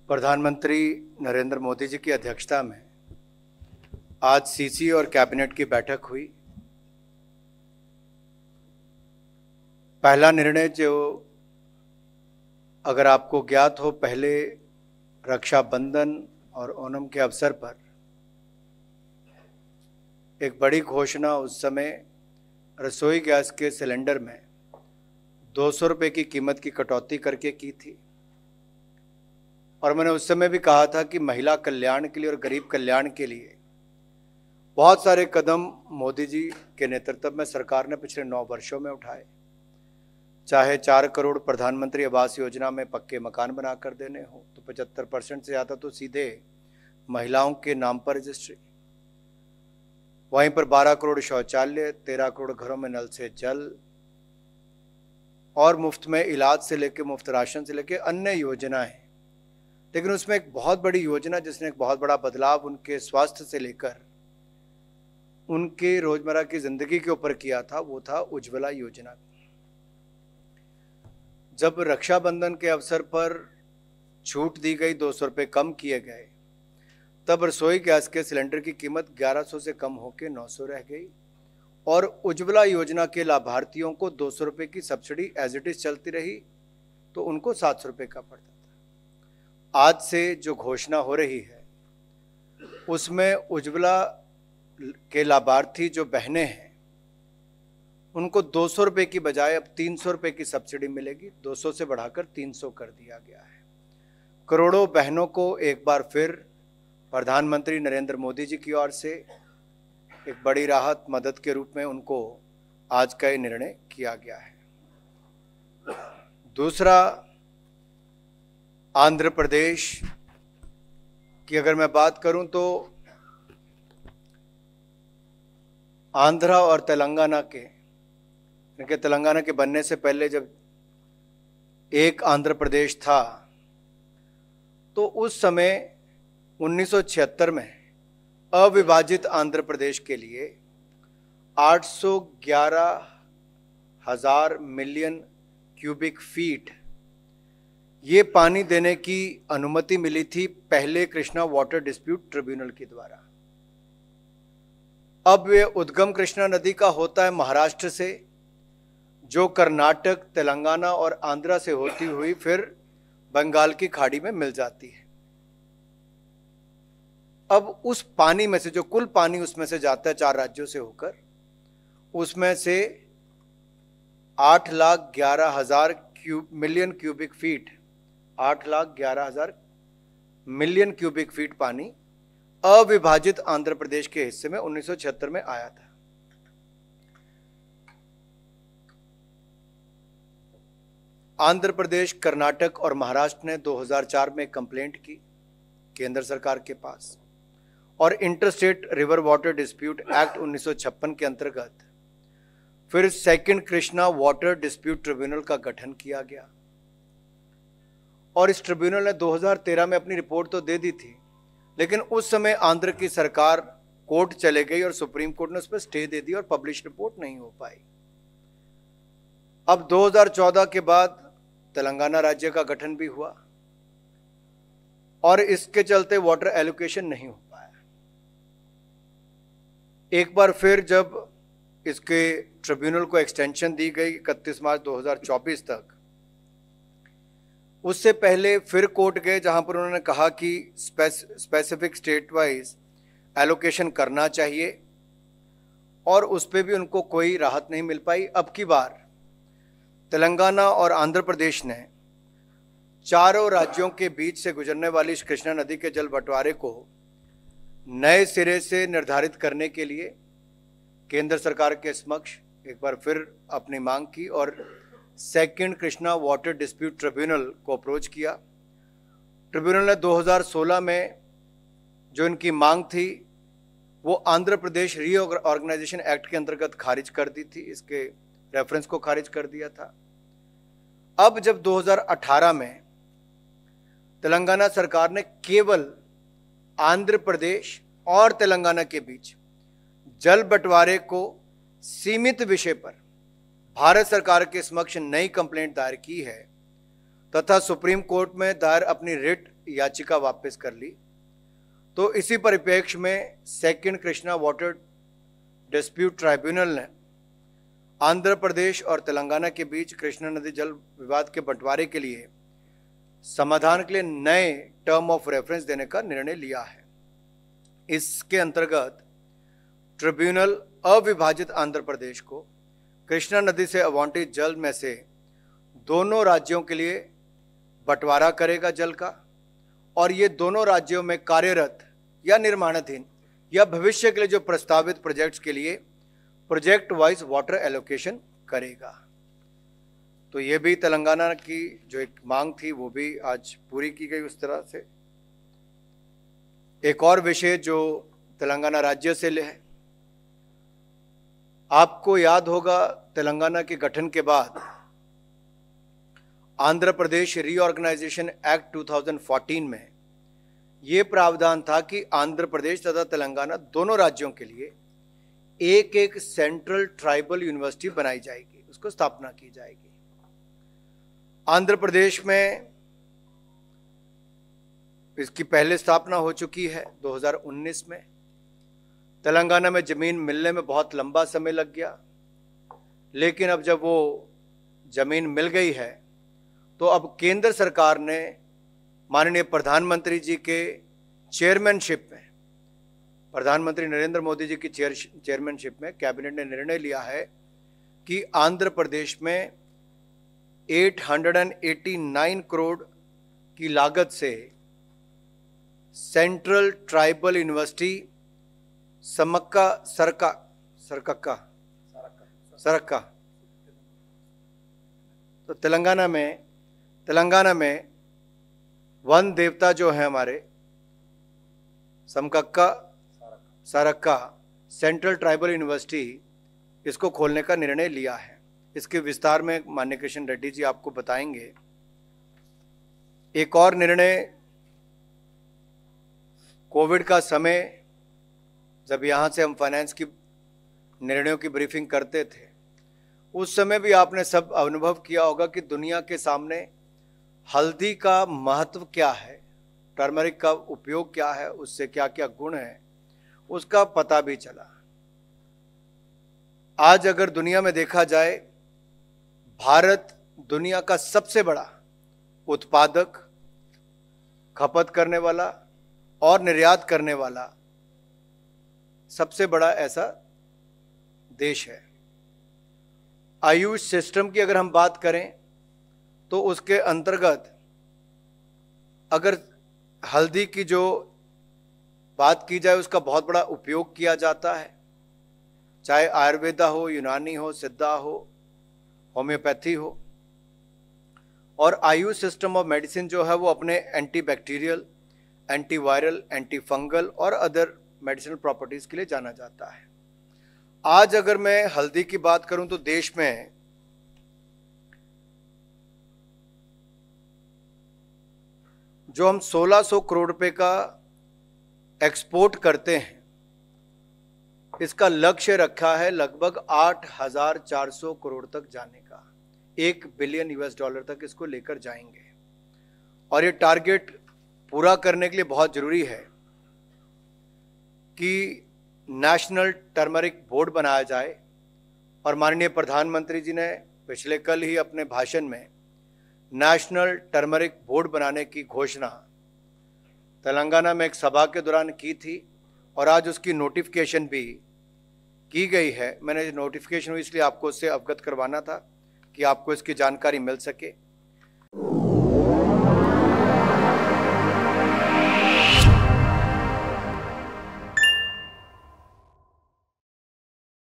प्रधानमंत्री नरेंद्र मोदी जी की अध्यक्षता में आज सीसी और कैबिनेट की बैठक हुई। पहला निर्णय जो अगर आपको ज्ञात हो, पहले रक्षाबंधन और ओणम के अवसर पर एक बड़ी घोषणा उस समय रसोई गैस के सिलेंडर में 200 रुपये की कीमत की कटौती करके की थी। और मैंने उस समय भी कहा था कि महिला कल्याण के लिए और गरीब कल्याण के लिए बहुत सारे कदम मोदी जी के नेतृत्व में सरकार ने पिछले 9 वर्षों में उठाए। चाहे 4 करोड़ प्रधानमंत्री आवास योजना में पक्के मकान बनाकर देने हो, तो 75% से ज़्यादा तो सीधे महिलाओं के नाम पर रजिस्ट्री, वहीं पर 12 करोड़ शौचालय, 13 करोड़ घरों में नल से जल, और मुफ्त में इलाज से लेकर मुफ्त राशन से लेकर अन्य योजनाएं। लेकिन उसमें एक बहुत बड़ी योजना जिसने एक बहुत बड़ा बदलाव उनके स्वास्थ्य से लेकर उनके रोजमर्रा की जिंदगी के ऊपर किया था, वो था उज्ज्वला योजना। जब रक्षाबंधन के अवसर पर छूट दी गई, 200 रुपये कम किए गए, तब रसोई गैस के सिलेंडर की कीमत 1100 से कम होकर 900 रह गई और उज्ज्वला योजना के लाभार्थियों को 200 रुपये की सब्सिडी एज इट इज चलती रही, तो उनको 700 रुपये का पड़ता था। आज से जो घोषणा हो रही है उसमें उज्ज्वला के लाभार्थी जो बहनें हैं उनको 200 रुपये की बजाय अब 300 रुपये की सब्सिडी मिलेगी। 200 से बढ़ाकर 300 कर दिया गया है। करोड़ों बहनों को एक बार फिर प्रधानमंत्री नरेंद्र मोदी जी की ओर से एक बड़ी राहत मदद के रूप में उनको आज का ये निर्णय किया गया है। दूसरा, आंध्र प्रदेश की अगर मैं बात करूं तो आंध्रा और तेलंगाना के तेलंगाना के बनने से पहले जब एक आंध्र प्रदेश था, तो उस समय 1976 में अविभाजित आंध्र प्रदेश के लिए 811,000 मिलियन क्यूबिक फीट ये पानी देने की अनुमति मिली थी पहले कृष्णा वाटर डिस्प्यूट ट्रिब्यूनल के द्वारा। अब वे उद्गम कृष्णा नदी का होता है महाराष्ट्र से, जो कर्नाटक, तेलंगाना और आंध्रा से होती हुई फिर बंगाल की खाड़ी में मिल जाती है। अब उस पानी में से जो कुल पानी उसमें से जाता है 4 राज्यों से होकर, उसमें से 8,11,000 million cubic feet 8,11,000 million cubic feet पानी अविभाजित आंध्र प्रदेश के हिस्से में 1976 में आया था। आंध्र प्रदेश, कर्नाटक और महाराष्ट्र ने 2004 में कंप्लेंट की केंद्र सरकार के पास, और interstate river water dispute act 1956 के अंतर्गत फिर second Krishna water dispute tribunal का गठन किया गया। और इस ट्रिब्यूनल ने 2013 में अपनी रिपोर्ट तो दे दी थी, लेकिन उस समय आंध्र की सरकार कोर्ट चले गई और सुप्रीम कोर्ट ने उस पर स्टे दे दी और पब्लिश रिपोर्ट नहीं हो पाई। अब 2014 के बाद तेलंगाना राज्य का गठन भी हुआ और इसके चलते वाटर एलोकेशन नहीं हो पाया। एक बार फिर जब इसके ट्रिब्यूनल को एक्सटेंशन दी गई 31 मार्च 2024 तक, उससे पहले फिर कोर्ट गए जहां पर उन्होंने कहा कि स्पेसिफिक स्टेट वाइज एलोकेशन करना चाहिए, और उस पर भी उनको कोई राहत नहीं मिल पाई। अब की बार तेलंगाना और आंध्र प्रदेश ने चारों राज्यों के बीच से गुजरने वाली इस कृष्णा नदी के जल बंटवारे को नए सिरे से निर्धारित करने के लिए केंद्र सरकार के समक्ष एक बार फिर अपनी मांग की और second Krishna water dispute tribunal को अप्रोच किया। ट्रिब्यूनल ने 2016 में जो इनकी मांग थी वो आंध्र प्रदेश रीऑर्गेनाइजेशन एक्ट के अंतर्गत खारिज कर दी थी, इसके रेफरेंस को खारिज कर दिया था। अब जब 2018 में तेलंगाना सरकार ने केवल आंध्र प्रदेश और तेलंगाना के बीच जल बंटवारे को सीमित विषय पर भारत सरकार के समक्ष नई कंप्लेंट दायर की है तथा सुप्रीम कोर्ट में दायर अपनी रिट याचिका वापस कर ली। तो इसी परिप्रेक्ष्य में second Krishna water dispute tribunal ने आंध्र प्रदेश और तेलंगाना के बीच कृष्णा नदी जल विवाद के बंटवारे के लिए समाधान के लिए नए टर्म ऑफ रेफरेंस देने का निर्णय लिया है। इसके अंतर्गत ट्रिब्यूनल अविभाजित आंध्र प्रदेश को कृष्णा नदी से आवंटित जल में से दोनों राज्यों के लिए बंटवारा करेगा जल का, और ये दोनों राज्यों में कार्यरत या निर्माणाधीन या भविष्य के लिए जो प्रस्तावित प्रोजेक्ट्स के लिए प्रोजेक्ट वाइज वाटर एलोकेशन करेगा। तो ये भी तेलंगाना की जो एक मांग थी वो भी आज पूरी की गई उस तरह से। एक और विषय जो तेलंगाना राज्य से है, आपको याद होगा तेलंगाना के गठन के बाद आंध्र प्रदेश रीऑर्गेनाइजेशन एक्ट 2014 में ये प्रावधान था कि आंध्र प्रदेश तथा तेलंगाना दोनों राज्यों के लिए एक एक सेंट्रल ट्राइबल यूनिवर्सिटी बनाई जाएगी, उसको स्थापना की जाएगी। आंध्र प्रदेश में इसकी पहले स्थापना हो चुकी है 2019 में। तेलंगाना में जमीन मिलने में बहुत लंबा समय लग गया, लेकिन अब जब वो जमीन मिल गई है तो अब केंद्र सरकार ने माननीय प्रधानमंत्री जी के चेयरमैनशिप में, प्रधानमंत्री नरेंद्र मोदी जी की चेयरमैनशिप में कैबिनेट ने निर्णय लिया है कि आंध्र प्रदेश में 889 करोड़ की लागत से सेंट्रल ट्राइबल यूनिवर्सिटी सरक्का तो तेलंगाना में वन देवता जो है हमारे सरक्का सेंट्रल ट्राइबल यूनिवर्सिटी, इसको खोलने का निर्णय लिया है। इसके विस्तार में माननीय किशन रेड्डी जी आपको बताएंगे। एक और निर्णय, कोविड का समय जब यहाँ से हम फाइनेंस की निर्णयों की ब्रीफिंग करते थे, उस समय भी आपने सब अनुभव किया होगा कि दुनिया के सामने हल्दी का महत्व क्या है, टर्मरिक का उपयोग क्या है, उससे क्या क्या गुण है, उसका पता भी चला। आज अगर दुनिया में देखा जाए, भारत दुनिया का सबसे बड़ा उत्पादक, खपत करने वाला और निर्यात करने वाला सबसे बड़ा ऐसा देश है। आयुष सिस्टम की अगर हम बात करें तो उसके अंतर्गत अगर हल्दी की जो बात की जाए, उसका बहुत बड़ा उपयोग किया जाता है, चाहे आयुर्वेदा हो, यूनानी हो, सिद्धा हो, होम्योपैथी हो। और आयुष सिस्टम ऑफ मेडिसिन जो है वो अपने एंटीबैक्टीरियल, एंटीवायरल, एंटी फंगल और अदर मेडिसिनल प्रॉपर्टीज के लिए जाना जाता है। आज अगर मैं हल्दी की बात करूं तो देश में जो हम 1600 करोड़ रुपए का एक्सपोर्ट करते हैं, इसका लक्ष्य रखा है लगभग 8400 करोड़ तक जाने का। 1 बिलियन US डॉलर तक इसको लेकर जाएंगे, और ये टारगेट पूरा करने के लिए बहुत जरूरी है कि नेशनल टर्मरिक बोर्ड बनाया जाए। और माननीय प्रधानमंत्री जी ने पिछले कल ही अपने भाषण में नेशनल टर्मरिक बोर्ड बनाने की घोषणा तेलंगाना में एक सभा के दौरान की थी, और आज उसकी नोटिफिकेशन भी की गई है। मैंने नोटिफिकेशन हुई इसलिए आपको उससे अवगत करवाना था कि आपको इसकी जानकारी मिल सके।